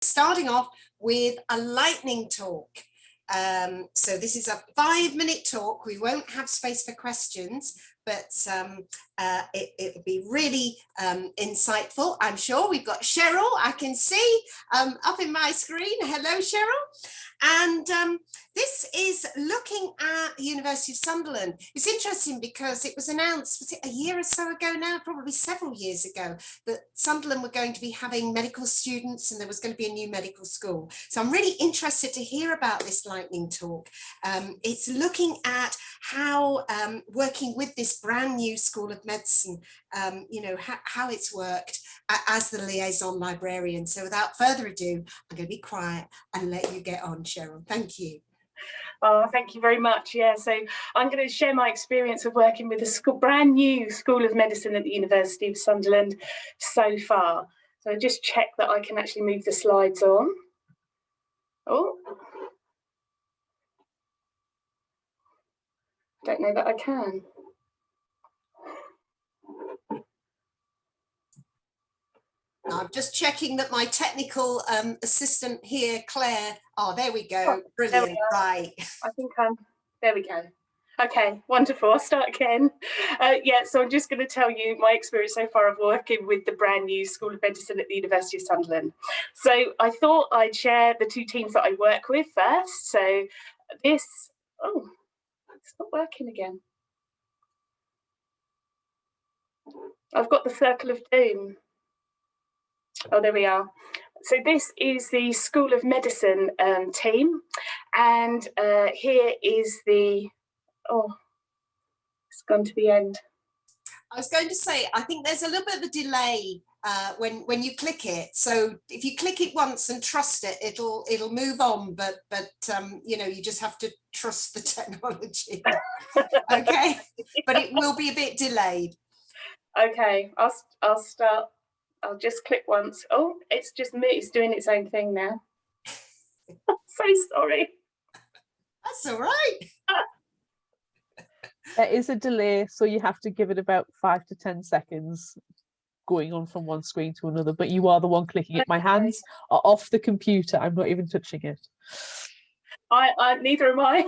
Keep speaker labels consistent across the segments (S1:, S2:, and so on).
S1: starting off with a lightning talk. So this is a 5-minute talk. We won't have space for questions, but it'll be really insightful, I'm sure. We've got Cheryl, I can see up in my screen. Hello, Cheryl. And this is looking at the University of Sunderland. It's interesting because it was announced, was it a year or so ago now, probably several years ago, that Sunderland were going to be having medical students and there was going to be a new medical school. So I'm really interested to hear about this lightning talk. It's looking at how working with this brand new School of Medicine, you know, how it's worked as the liaison librarian. So without further ado, I'm going to be quiet and let you get on, Cheryl. Thank you.
S2: Oh, thank you very much. Yeah, so I'm going to share my experience of working with a brand new School of Medicine at the University of Sunderland so far. So just check that I can actually move the slides on. Oh, don't know that I can.
S1: I'm just checking that my technical assistant here, Claire, oh, there we go. Oh, brilliant, right.
S2: I think there we go. Okay, wonderful, I'll start again. Yeah, so I'm just going to tell you my experience so far of working with the brand new School of Medicine at the University of Sunderland. So I thought I'd share the two teams that I work with first. So this, oh, it's not working again. I've got the circle of doom. Oh, there we are. So this is the School of Medicine team, and here is the, oh, it's gone to the end.
S1: I was going to say, I think there's a little bit of a delay when you click it. So if you click it once and trust it, it'll move on. But you know, you just have to trust the technology. Okay, but it will be a bit delayed.
S2: Okay, I'll start. I'll just click once. Oh, it's just me. It's doing its own thing now. So sorry.
S1: That's all right.
S3: There is a delay, so you have to give it about 5 to 10 seconds going on from one screen to another, but you are the one clicking it. My hands are off the computer. I'm not even touching it.
S2: Neither am I.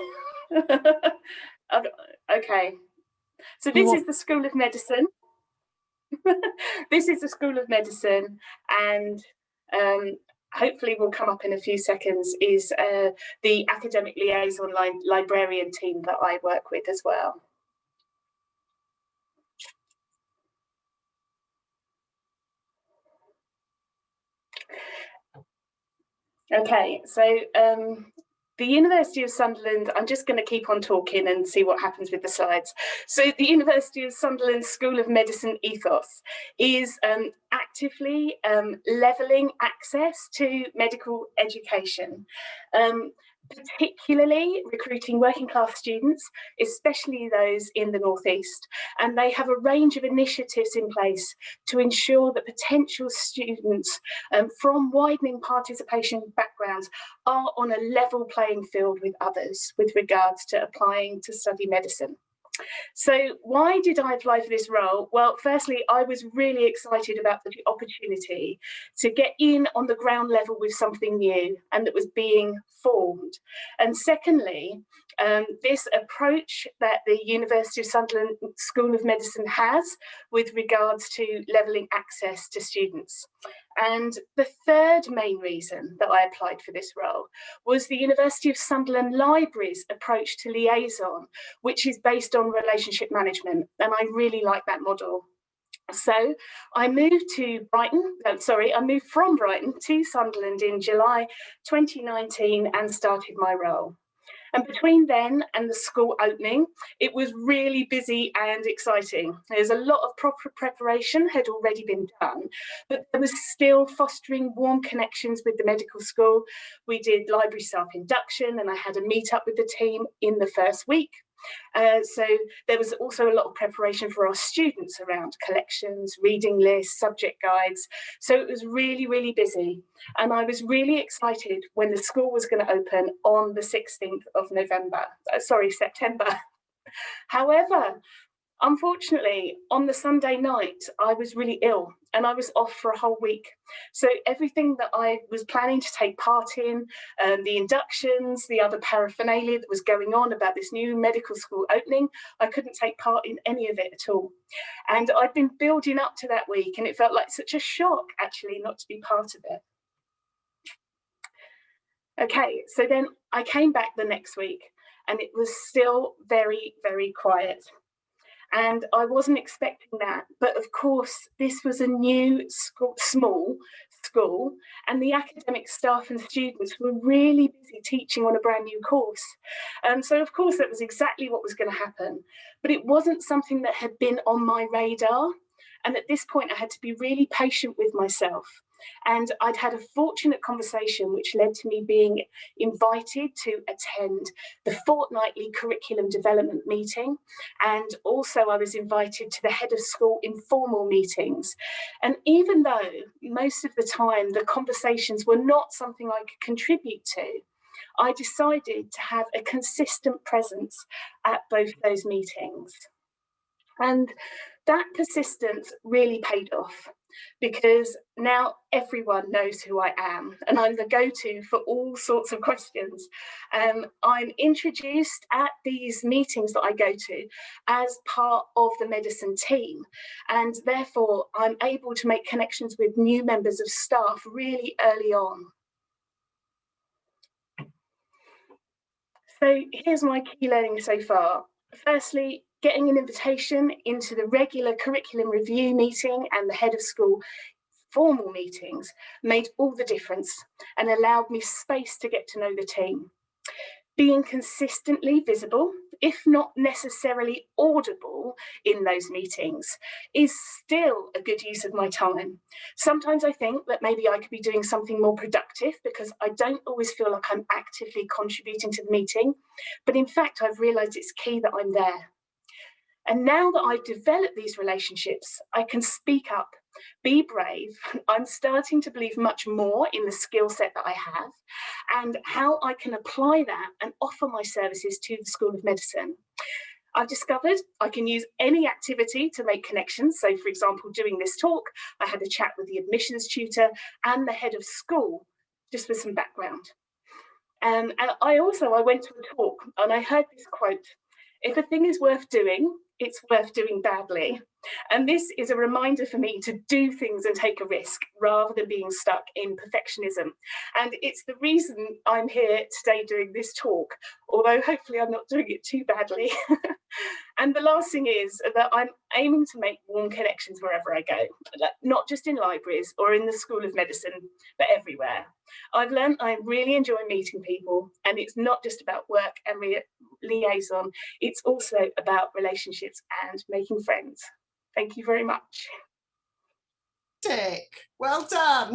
S2: Okay. So this is the School of Medicine. This is the School of Medicine, and hopefully will come up in a few seconds is the academic liaison librarian team that I work with as well. Okay, so the University of Sunderland, I'm just going to keep on talking and see what happens with the slides. So the University of Sunderland School of Medicine ethos is actively levelling access to medical education, particularly recruiting working class students, especially those in the Northeast. And they have a range of initiatives in place to ensure that potential students from widening participation backgrounds are on a level playing field with others with regards to applying to study medicine. So why did I apply for this role? Well, firstly, I was really excited about the opportunity to get in on the ground level with something new and that was being formed. And secondly, this approach that the University of Sunderland School of Medicine has with regards to levelling access to students. And the third main reason that I applied for this role was the University of Sunderland Library's approach to liaison, which is based on relationship management. And I really like that model. So I moved from Brighton to Sunderland in July 2019 and started my role. And between then and the school opening, it was really busy and exciting. There's a lot of proper preparation had already been done, but there was still fostering warm connections with the medical school. We did library staff induction and I had a meet up with the team in the first week. So there was also a lot of preparation for our students around collections, reading lists, subject guides. So it was really, really busy. And I was really excited when the school was going to open on the 16th of September. However, Unfortunately, on the Sunday night, I was really ill and I was off for a whole week. So everything that I was planning to take part in, the inductions, the other paraphernalia that was going on about this new medical school opening, I couldn't take part in any of it at all. And I'd been building up to that week and it felt like such a shock, actually, not to be part of it. Okay, so then I came back the next week and it was still very, very quiet. And I wasn't expecting that. But of course, this was a new school, small school, and the academic staff and students were really busy teaching on a brand new course. So of course, that was exactly what was going to happen. But it wasn't something that had been on my radar. And at this point, I had to be really patient with myself. And I'd had a fortunate conversation which led to me being invited to attend the fortnightly curriculum development meeting. And also I was invited to the head of school informal meetings. And even though most of the time the conversations were not something I could contribute to, I decided to have a consistent presence at both those meetings. And that persistence really paid off, because now everyone knows who I am and I'm the go-to for all sorts of questions. I'm introduced at these meetings that I go to as part of the medicine team, and therefore I'm able to make connections with new members of staff really early on. So here's my key learning so far. Firstly, getting an invitation into the regular curriculum review meeting and the head of school formal meetings made all the difference and allowed me space to get to know the team. Being consistently visible, if not necessarily audible in those meetings, is still a good use of my time. Sometimes I think that maybe I could be doing something more productive because I don't always feel like I'm actively contributing to the meeting, but in fact, I've realized it's key that I'm there. And now that I've developed these relationships, I can speak up, be brave. I'm starting to believe much more in the skill set that I have and how I can apply that and offer my services to the School of Medicine. I've discovered I can use any activity to make connections. So, for example, doing this talk, I had a chat with the admissions tutor and the head of school, just for some background. And I went to a talk and I heard this quote: "If a thing is worth doing, it's worth doing badly." And this is a reminder for me to do things and take a risk rather than being stuck in perfectionism. And it's the reason I'm here today doing this talk, although hopefully I'm not doing it too badly. And the last thing is that I'm aiming to make warm connections wherever I go, not just in libraries or in the School of Medicine, but everywhere. I've learned I really enjoy meeting people, and it's not just about work and liaison, it's also about relationships and making friends. Thank you very much.
S1: Well done.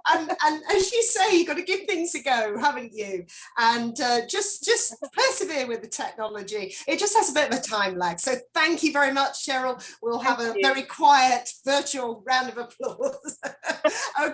S1: and as you say, you've got to give things a go, haven't you? And just persevere with the technology. It just has a bit of a time lag. So thank you very much, Cheryl. We'll have a very quiet virtual round of applause. Okay.